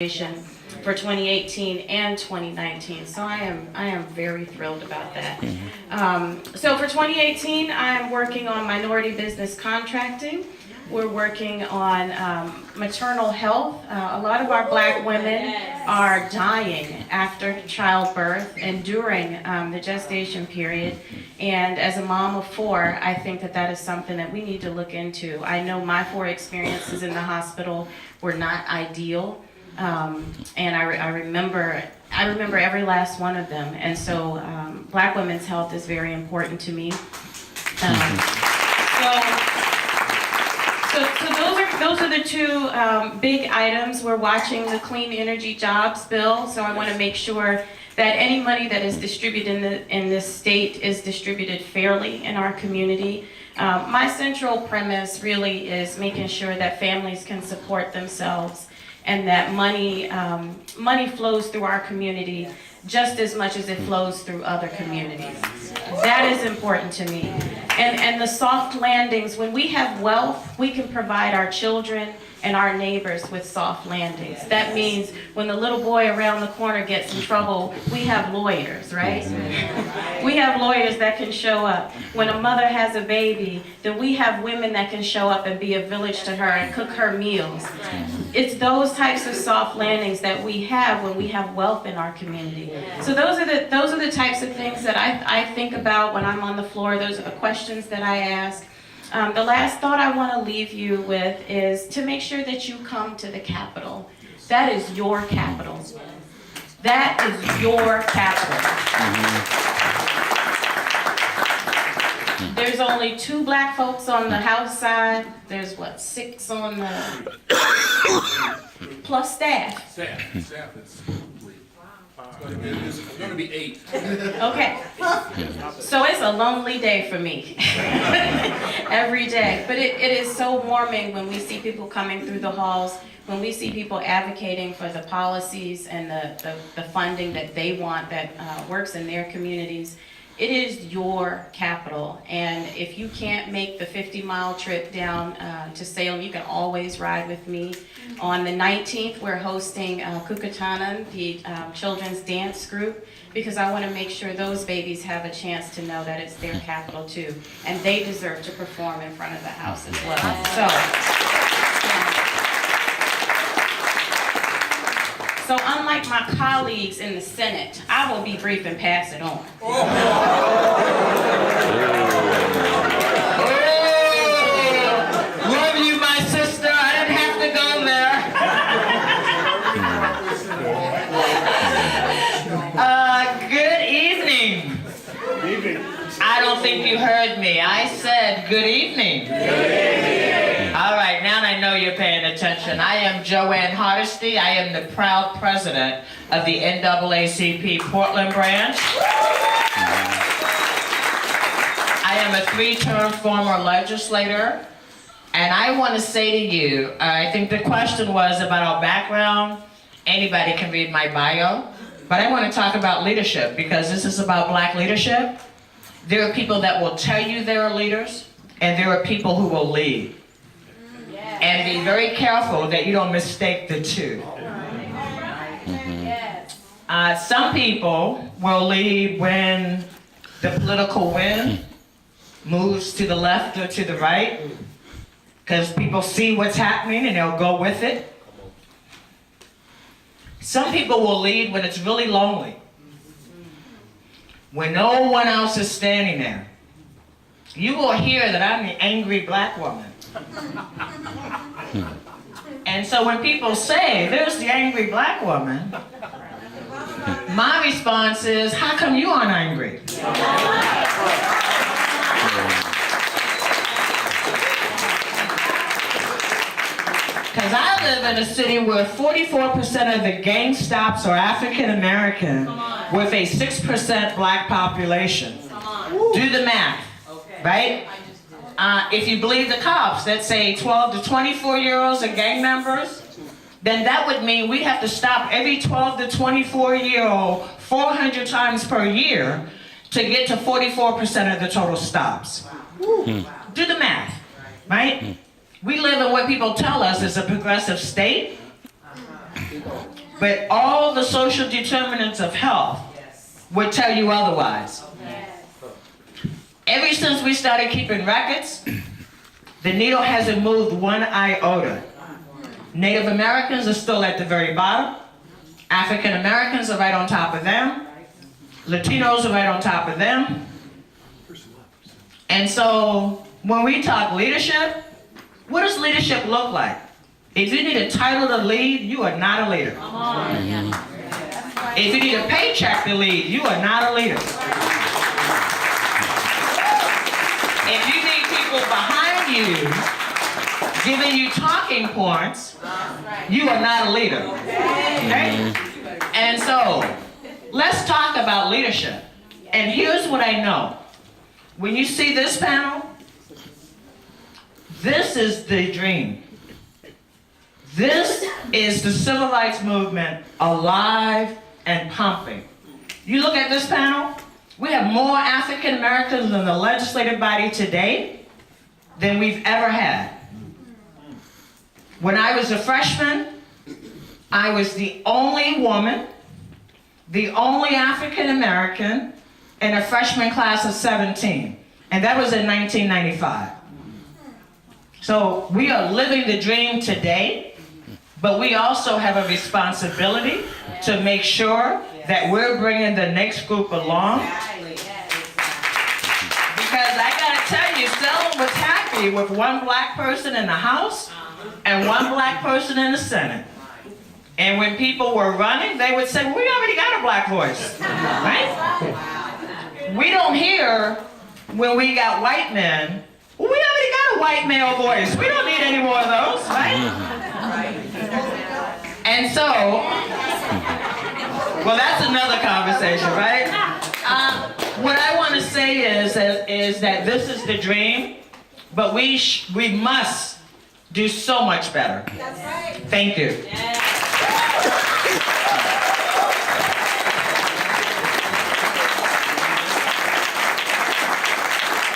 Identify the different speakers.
Speaker 1: for 2018 and 2019. So I am very thrilled about that. So for 2018, I'm working on minority business contracting. We're working on maternal health. A lot of our black women are dying after childbirth and during the gestation period. And as a mom of 4, I think that that is something that we need to look into. I know my 4 experiences in the hospital were not ideal. And I remember every last one of them. And so black women's health is very important to me. So those are the 2 big items. We're watching the Clean Energy Jobs Bill, so I want to make sure that any money that is distributed in this state is distributed fairly in our community. My central premise really is making sure that families can support themselves and that money flows through our community just as much as it flows through other communities. That is important to me. And the soft landings, when we have wealth, we can provide our children and our neighbors with soft landings. That means when the little boy around the corner gets in trouble, we have lawyers, right? We have lawyers that can show up. When a mother has a baby, then we have women that can show up and be a village to her and cook her meals. It's those types of soft landings that we have when we have wealth in our community. So those are the types of things that I think about when I'm on the floor. Those are the questions that I ask. The last thought I want to leave you with is to make sure that you come to the Capitol. That is your capital. That is your capital. There's only 2 black folks on the House side. There's what, 6 on the plus staff.
Speaker 2: Staff is it's going to be 8.
Speaker 1: Okay. So it's a lonely day for me every day. But it is so warming when we see people coming through the halls, when we see people advocating for the policies and the funding that they want that works in their communities. It is your capital, and if you can't make the 50-mile trip down to Salem, you can always ride with me. On the 19th, we're hosting Kukatanan, the children's dance group, because I want to make sure those babies have a chance to know that it's their capital too, and they deserve to perform in front of the house as well. So unlike my colleagues in the Senate, I will be brief and pass it on.
Speaker 3: Love you, my sister. I didn't have to go there. Good evening. I don't think you heard me. I said good evening. All right, now I know you're paying attention. I am Joanne Hardesty. I am the proud president of the NAACP Portland branch. I am a 3-term former legislator, and I want to say to you, I think the question was about our background. Anybody can read my bio, but I want to talk about leadership because this is about black leadership. There are people that will tell you they're leaders, and there are people who will lead. And be very careful that you don't mistake the 2. Some people will lead when the political wind moves to the left or to the right, because people see what's happening and they'll go with it. Some people will lead when it's really lonely, when no one else is standing there. You will hear that I'm the angry black woman. And so when people say, there's the angry black woman, my response is, how come you aren't angry? Because I live in a city where 44% of the gang stops are African American with a 6% black population. Do the math, right? If you believe the cops that say 12 to 24-year-olds are gang members, then that would mean we have to stop every 12 to 24-year-old 400 times per year to get to 44% of the total stops. Do the math, right? We live in what people tell us is a progressive state. But all the social determinants of health would tell you otherwise. Ever since we started keeping records, the needle hasn't moved one iota. Native Americans are still at the very bottom. African Americans are right on top of them. Latinos are right on top of them. And so when we talk leadership, what does leadership look like? If you need a title to lead, you are not a leader. If you need a paycheck to lead, you are not a leader. If you need people behind you giving you talking points, you are not a leader. Okay? And so, let's talk about leadership. And here's what I know. When you see this panel, this is the dream. This is the civil rights movement alive and pumping. You look at this panel, we have more African Americans in the legislative body today than we've ever had. When I was a freshman, I was the only woman, the only African American in a freshman class of 17. And that was in 1995. So we are living the dream today, but we also have a responsibility to make sure that we're bringing the next group along. Because I gotta tell you, Selma was happy with one black person in the House and one black person in the Senate. And when people were running, they would say, well, we already got a black voice, right? We don't hear when we got white men, well, we already got a white male voice. We don't need any more of those, right? And so, well, that's another conversation, right? What I want to say is that this is the dream, but we must do so much better. Thank you.